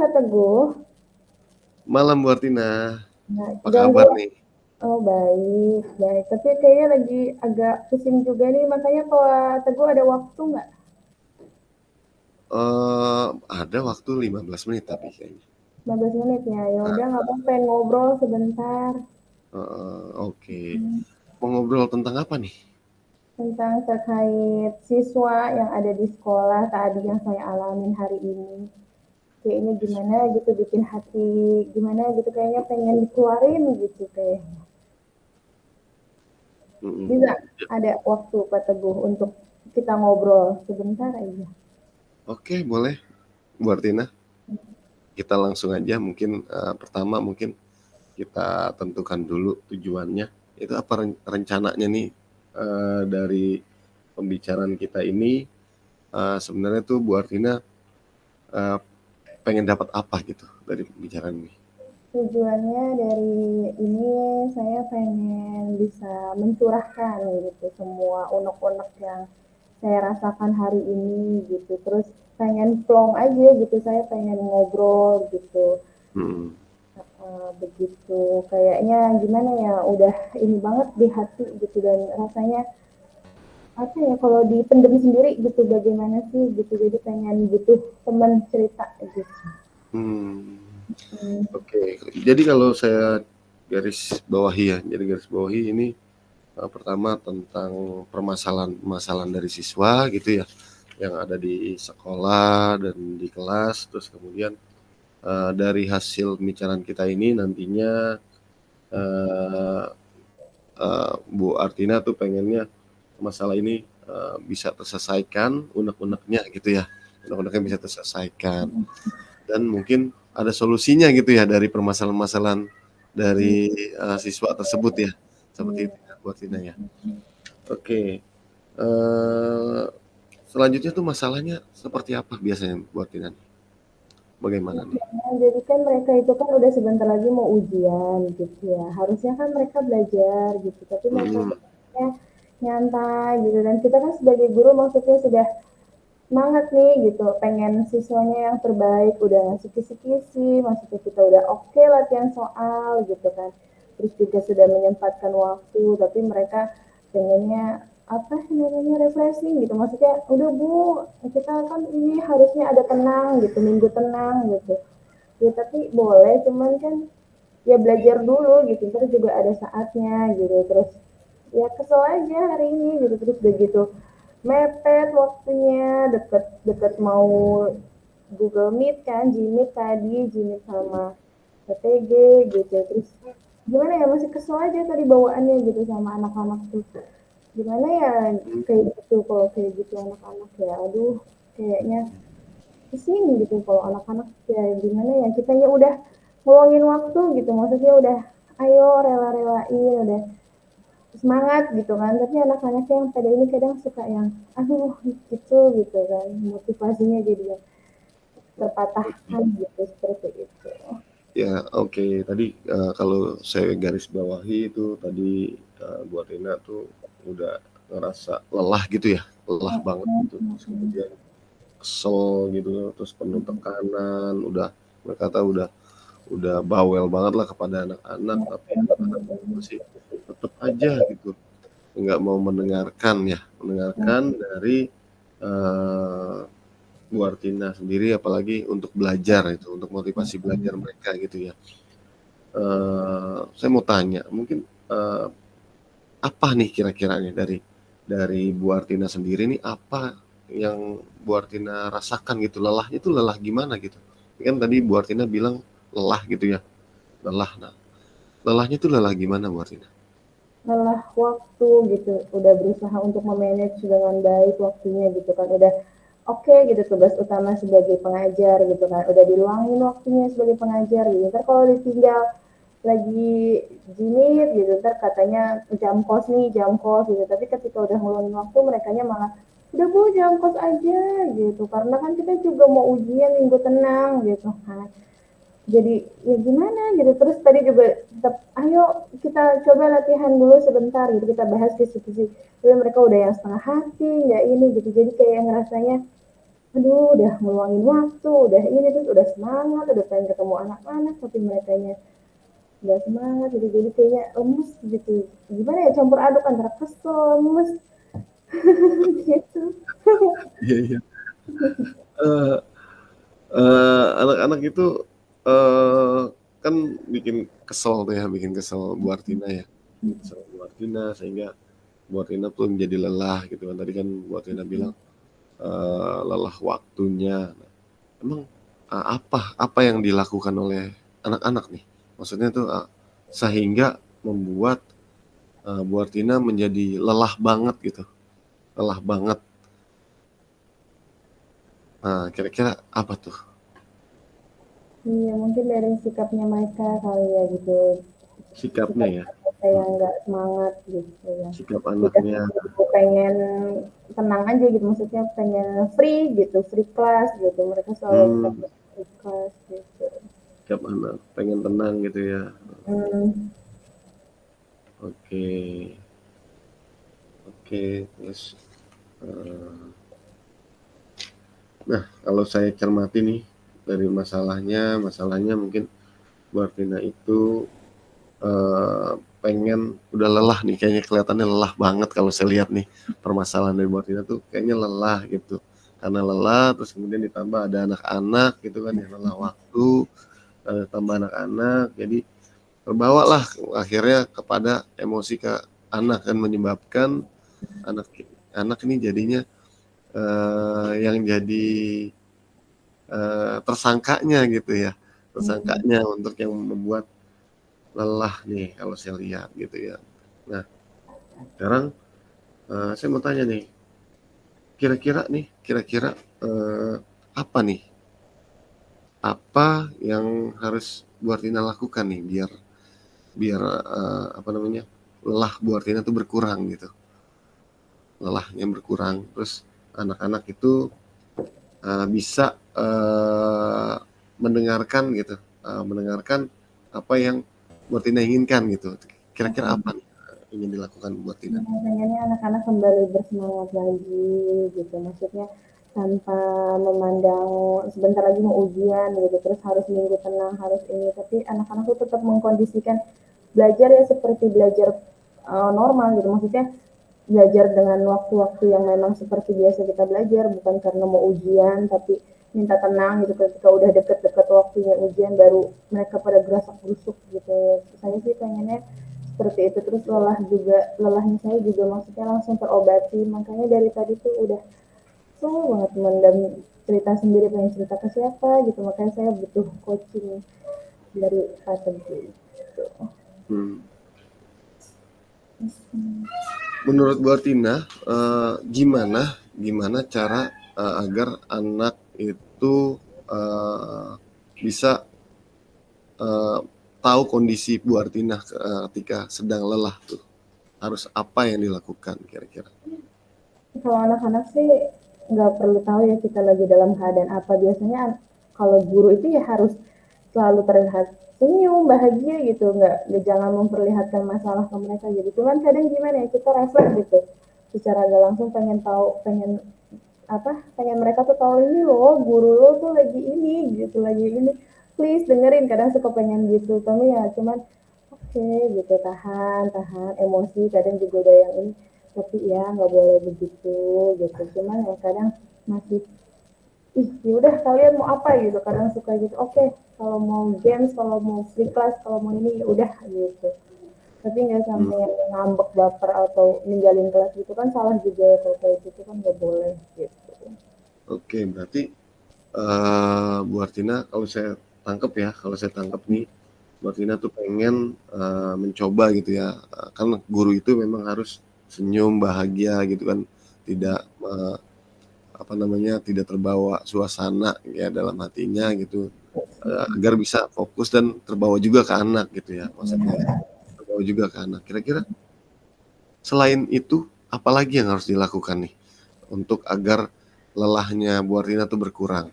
Kak Teguh. Malam Bu Artina, Nah, apa ganggu. kabar nih? Oh, baik, baik. Tapi kayaknya lagi agak pusing juga nih. Makanya kalau Teguh ada waktu nggak? Ada waktu 15 menit tapi kayaknya. 15 menit ya. Ya Nah, udah nggak apa-apa, pengen ngobrol sebentar. oke. Mau ngobrol tentang apa nih? Tentang terkait siswa yang ada di sekolah tadi yang saya alamin hari ini. Kayaknya gimana gitu bikin hati, gimana gitu kayaknya pengen dikeluarin gitu kayaknya. Bisa Mm-mm. ada waktu Pak Teguh untuk kita ngobrol sebentar aja. Oke, boleh Bu Artina. Kita langsung aja mungkin pertama mungkin kita tentukan dulu tujuannya. Itu apa rencananya nih dari pembicaraan kita ini sebenarnya tuh Bu Artina eh, pengen dapat apa gitu dari pembicaraan ini? Tujuannya dari ini saya pengen bisa mencurahkan gitu semua unek-unek yang saya rasakan hari ini gitu. Terus pengen plong aja gitu, saya pengen ngobrol gitu. Hmm. Begitu kayaknya gimana ya, udah ini banget di hati gitu dan rasanya apa ya kalau dipendem sendiri gitu bagaimana sih gitu, jadi pengen butuh teman cerita gitu. Hmm. Hmm. Oke, jadi kalau saya garis bawahi ya, jadi garis bawahi ini pertama tentang permasalahan-permasalahan dari siswa gitu ya, yang ada di sekolah dan di kelas, terus kemudian dari hasil pembicaraan kita ini nantinya eh, Bu Artina tuh pengennya masalah ini bisa terselesaikan, unek-uneknya gitu ya, unek-uneknya bisa terselesaikan dan mungkin ada solusinya gitu ya dari permasalahan-permasalahan dari siswa tersebut ya, seperti itu ya buat Tina ya. Oke, selanjutnya tuh masalahnya seperti apa biasanya buat Tina? Bagaimana nih? Nah, jadi kan mereka itu kan udah sebentar lagi mau ujian gitu ya. Harusnya kan mereka belajar gitu, tapi mereka Hmm, kayaknya nyantai gitu. Dan kita kan sebagai guru maksudnya sudah semangat nih gitu, pengen siswanya yang terbaik, udah ngasih kisi-kisi, maksudnya kita udah oke latihan soal gitu kan. Terus juga sudah menyempatkan waktu, tapi mereka pengennya apa sih namanya refreshing gitu, maksudnya udah bu, kita kan ini harusnya ada tenang gitu, minggu tenang gitu ya, tapi boleh cuman kan ya belajar dulu gitu, terus juga ada saatnya gitu. Terus ya kesel aja hari ini gitu, terus begitu mepet waktunya, deket-deket mau Google Meet kan, Gmeet tadi, Gmeet sama PTG gitu. Terus gimana ya, masih kesel aja tadi bawaannya gitu sama anak-anak tuh. Gimana ya kayak gitu, kalau kayak gitu anak-anak ya aduh, kayaknya kesini gitu kalau anak-anak ya gimana ya, kitanya udah ngeluangin waktu gitu, maksudnya udah ayo rela-relain, udah semangat gitu kan, tapi anak-anaknya yang pada ini kadang suka yang aduh gitu kan, motivasinya jadi terpatahkan gitu, seperti itu. ya oke. Tadi kalau saya garis bawahi itu tadi buat Tina tuh udah ngerasa lelah gitu ya, lelah banget gitu. Terus kemudian kesel gitu, terus penuh tekanan, udah berkata udah bawel banget lah kepada anak-anak, tapi anak-anak masih tetap aja gitu nggak mau mendengarkan ya, mendengarkan dari eh, Bu Artina sendiri, apalagi untuk belajar itu, untuk motivasi belajar mereka gitu ya. Saya mau tanya, mungkin eh, apa nih kira-kiranya dari Bu Artina sendiri nih, apa yang Bu Artina rasakan gitu, lelahnya itu lelah gimana gitu? Kan tadi Bu Artina bilang lelah gitu ya, lelah. Nah, lelahnya itu lelah gimana Bu Artina? Lelah waktu gitu, udah berusaha untuk memanage dengan baik waktunya gitu kan, udah oke gitu, tugas utama sebagai pengajar gitu kan, udah diluangin waktunya sebagai pengajar gitu. Ntar kalau ditinggal lagi jinit gitu, ntar katanya jam kos nih, jam kos gitu, tapi ketika udah ngeluangin waktu mereka malah udah bu jam kos aja gitu, karena kan kita juga mau ujian minggu tenang gitu kan. Jadi ya gimana gitu, terus tadi juga tetap ayo kita coba latihan dulu sebentar gitu, kita bahas kisi-kisi, tapi mereka udah yang setengah hati nggak ini gitu, jadi kayak ngerasanya aduh udah ngeluangin waktu, udah ini terus udah semangat, udah pengen ketemu anak-anak, tapi merekanya nggak semangat gitu, jadi kayaknya lemes gitu. Gimana ya, campur aduk antara kesel, lemes gitu. Iya, iya. Eh, Anak-anak itu kan bikin kesel tuh ya, bikin kesel Bu Artina ya, bikin kesel Bu Artina sehingga Bu Artina tuh menjadi lelah gitu kan. Tadi kan Bu Artina bilang lelah waktunya. Nah, emang apa yang dilakukan oleh anak-anak nih? Maksudnya tuh sehingga membuat Bu Artina menjadi lelah banget gitu, lelah banget. Nah, kira-kira apa tuh Iya, mungkin dari sikapnya mereka kali ya gitu. sikapnya Sikap ya, mereka yang nggak semangat gitu ya. sikap Udah anaknya? pengen tenang aja gitu, maksudnya pengen free gitu, free class gitu. Mereka selalu Hmm, pengen free class gitu. sikap anak pengen tenang gitu ya. Hmm, Oke, oke. Terus, eh, nah kalau saya cermati nih dari masalahnya mungkin Bu Artina itu eh, pengen udah lelah nih, kayaknya kelihatannya lelah banget kalau saya lihat nih permasalahan dari Bu Artina tuh kayaknya lelah gitu. Karena lelah, terus kemudian ditambah ada anak-anak gitu kan, yang lelah waktu, ada tambah anak-anak, jadi terbawalah akhirnya kepada emosi ke anak kan, menyebabkan anak anak ini jadinya yang jadi tersangkanya gitu ya, tersangkanya untuk yang membuat lelah nih kalau saya lihat gitu ya. Nah sekarang saya mau tanya nih, kira-kira eh, apa nih, apa yang harus Bu Artina lakukan nih biar biar apa namanya, lelah Bu Artina tuh berkurang gitu, lelahnya berkurang, terus anak-anak itu bisa mendengarkan gitu, mendengarkan apa yang Bu Tina inginkan gitu. Kira-kira apa nih ingin dilakukan Bu Tina? pengennya anak-anak kembali bersemangat lagi gitu. Maksudnya tanpa memandang sebentar lagi mau ujian gitu, terus harus minggu tenang, harus ini, tapi anak-anak tuh tetap mengkondisikan belajar ya seperti belajar normal gitu. Maksudnya belajar dengan waktu-waktu yang memang seperti biasa kita belajar, bukan karena mau ujian tapi minta tenang gitu. Ketika udah deket-deket waktunya ujian baru mereka pada gerasak gerusuk gitu. Saya sih pengennya seperti itu. Terus lelah juga, lelahnya saya juga maksudnya langsung terobati. Makanya dari tadi tuh udah susah banget mendam cerita sendiri, pengen cerita ke siapa gitu. Makanya saya butuh coaching dari strategi gitu. Hmm. Menurut Bu Tina, gimana gimana cara agar anak itu eh, bisa eh, tahu kondisi Bu Artina ketika sedang lelah tuh, harus apa yang dilakukan kira-kira? Kalau anak-anak sih nggak perlu tahu ya kita lagi dalam keadaan apa. Biasanya kalau guru itu ya harus selalu terlihat senyum, bahagia gitu. Nggak jangan memperlihatkan masalah ke mereka gitu. Cuman kadang gimana ya, kita refleks gitu. Secara nggak langsung pengen tahu, pengen mereka tuh tahu ini loh, guru lo tuh lagi ini gitu, lagi ini. Please dengerin, kadang suka pengen gitu. Tapi ya cuman oke gitu, tahan tahan emosi, kadang juga udah yang ini, tapi ya nggak boleh begitu gitu. Cuman ya kadang masih ih yaudah kalian mau apa gitu, kadang suka gitu. Oke, kalau mau games, kalau mau free class, kalau mau ini ya udah gitu, tapi nggak Hmm. sampai yang ngambek baper atau ninggalin kelas gitu kan, salah juga ya. Kalau kayak gitu kan nggak boleh gitu. Oke, berarti Bu Artina kalau saya tangkap nih, Bu Artina tuh pengen mencoba gitu ya, kan guru itu memang harus senyum, bahagia gitu kan, tidak apa namanya, tidak terbawa suasana ya dalam hatinya gitu, agar bisa fokus dan terbawa juga ke anak gitu ya, maksudnya ya, terbawa juga ke anak. Kira-kira selain itu, apalagi yang harus dilakukan nih untuk agar lelahnya Bu Artina tuh berkurang?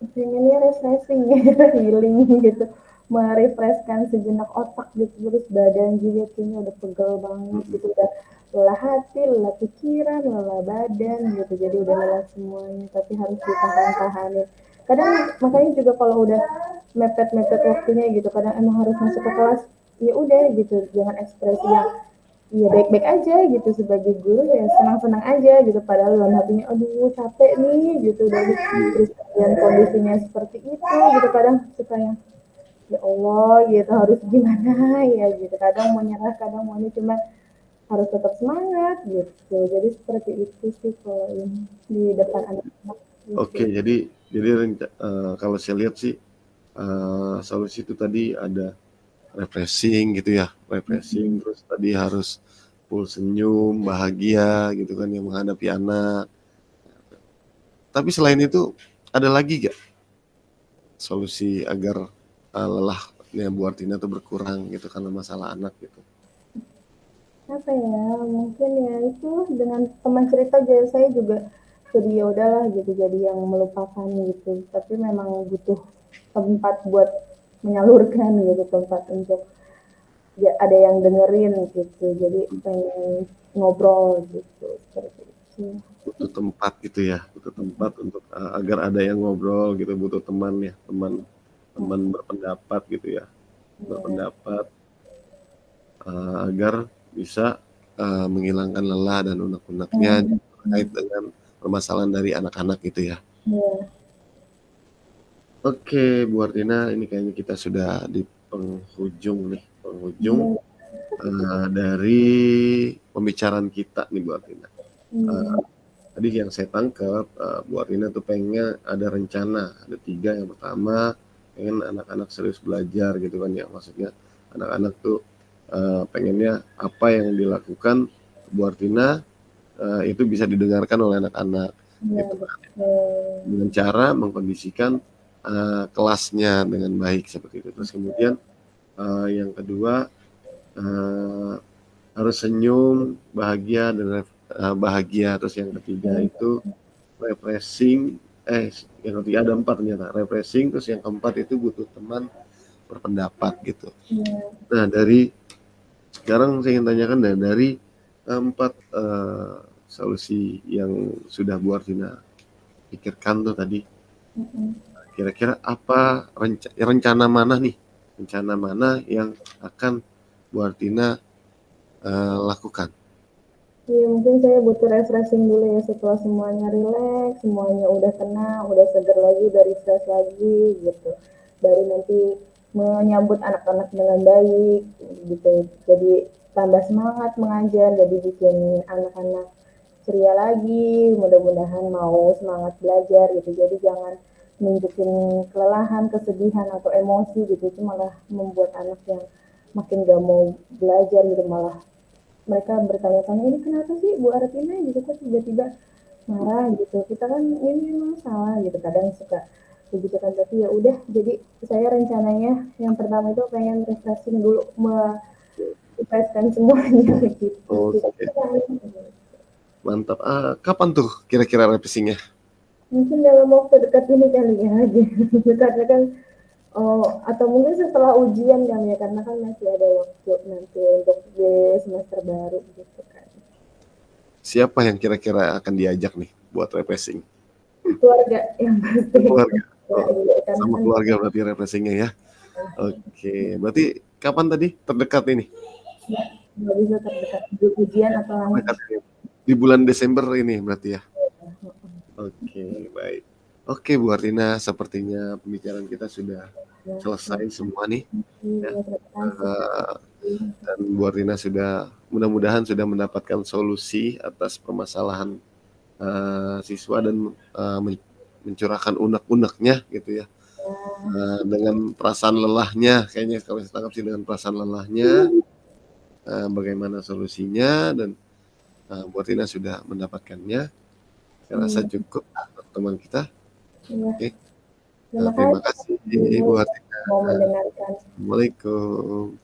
Pengennya refreshing ya, healing gitu, merefreshkan sejenak otak gitu. Terus badan juga kayaknya udah pegel banget Mhm. gitu, udah lelah hati, lelah pikiran, lelah badan gitu. Jadi udah lelah semuanya, tapi harus ditahan-tahanin. Kadang makanya juga kalau udah mepet-mepet waktunya gitu, kadang emang harus masuk ke kelas, ya udah gitu, jangan ekspresi yang ya baik-baik aja gitu sebagai guru ya senang-senang aja gitu padahal dalam hatinya aduh capek nih gitu dari Iya. terus kemudian kondisinya seperti itu gitu kadang suka yang ya Allah gitu harus gimana ya gitu kadang mau nyerah kadang mau ini cuma harus tetap semangat gitu jadi seperti itu sih kalau ini di depan anak-anak Oke, gitu. jadi kalau saya lihat sih solusi itu tadi ada refreshing gitu ya, refreshing terus tadi harus full senyum, bahagia gitu kan yang menghadapi anak. Tapi selain itu ada lagi gak solusi agar lelahnya Bu Artina tuh berkurang gitu karena masalah anak gitu? Apa ya mungkin ya itu dengan teman cerita jadi saya juga jadi ya udahlah gitu jadi yang melupakan gitu tapi memang butuh tempat buat menyalurkan gitu tempat untuk ya, ada yang dengerin gitu jadi pengen ngobrol gitu seperti itu. Butuh tempat gitu ya, butuh tempat untuk agar ada yang ngobrol gitu, butuh teman ya, teman teman berpendapat gitu ya, Ya, berpendapat agar bisa menghilangkan lelah dan unek-uneknya hmm, terkait dengan permasalahan dari anak-anak gitu ya. ya, Oke, Bu Artina, ini kayaknya kita sudah di penghujung nih, penghujung ya, dari pembicaraan kita nih Bu Artina. ya, Tadi yang saya tangkap, Bu Artina tuh pengen ada rencana, ada 3. Yang pertama, pengen anak-anak serius belajar gitu kan ya. Maksudnya anak-anak tuh pengennya apa yang dilakukan Bu Artina itu bisa didengarkan oleh anak-anak ya, gitu kan. betul. Dengan cara mengkondisikan kelasnya dengan baik seperti itu. Terus kemudian yang kedua eh, harus senyum, bahagia dan bahagia. Terus yang ketiga itu refreshing, yang ketiga ada 4 ternyata, refreshing, terus yang keempat itu butuh teman berpendapat gitu. Ya, Nah dari sekarang saya ingin tanyakan dari 4 solusi yang sudah Bu Artina pikirkan tuh tadi, kira-kira apa rencana mana nih, rencana mana yang akan Bu Artina lakukan? iya mungkin saya butuh refreshing dulu ya setelah semuanya rileks, semuanya udah tenang, udah seger lagi, dari stres lagi gitu. Baru nanti menyambut anak-anak dengan baik gitu. Jadi tambah semangat mengajar, jadi bikin anak-anak ceria lagi, mudah-mudahan mau semangat belajar gitu. Jadi jangan nunjukin kelelahan, kesedihan atau emosi gitu, itu malah membuat anak yang makin gak mau belajar gitu malah mereka bertanya-tanya ini kenapa sih Bu Artina gitu kok tiba-tiba marah gitu kita kan ini memang salah gitu kadang suka begitu kan tapi ya udah jadi saya rencananya yang pertama itu pengen refreshing dulu refreshkan semuanya gitu. Oke, mantap. Kapan tuh kira-kira revisinya? Mungkin dalam waktu dekat ini kali ya karena kan oh, atau mungkin setelah ujian kan ya karena kan masih ada waktu nanti untuk di semester baru gitu kan Siapa yang kira-kira akan diajak nih buat refreshing? keluarga yang pasti Keluarga. ya, Oh, gitu. Karena sama kan keluarga berarti refreshingnya ya. Oke, berarti kapan tadi terdekat ini? nggak bisa terdekat ujian atau lama. Terdekat ini. Di bulan Desember ini berarti ya. Oke, baik. Oke, Bu Artina, sepertinya pembicaraan kita sudah Ya, selesai semua nih. Ya. terima kasih. Eh, dan Bu Artina sudah mudah-mudahan sudah mendapatkan solusi atas permasalahan siswa dan mencurahkan unek-uneknya gitu ya. Dengan perasaan lelahnya, kayaknya kalau saya tangkap sih dengan perasaan lelahnya, bagaimana solusinya dan Bu Artina sudah mendapatkannya. Saya rasa Hmm, cukup untuk teman kita. ya, Oke, terima terima kasih kasih Bu dulu Artina. mau mendengarkan. Assalamualaikum.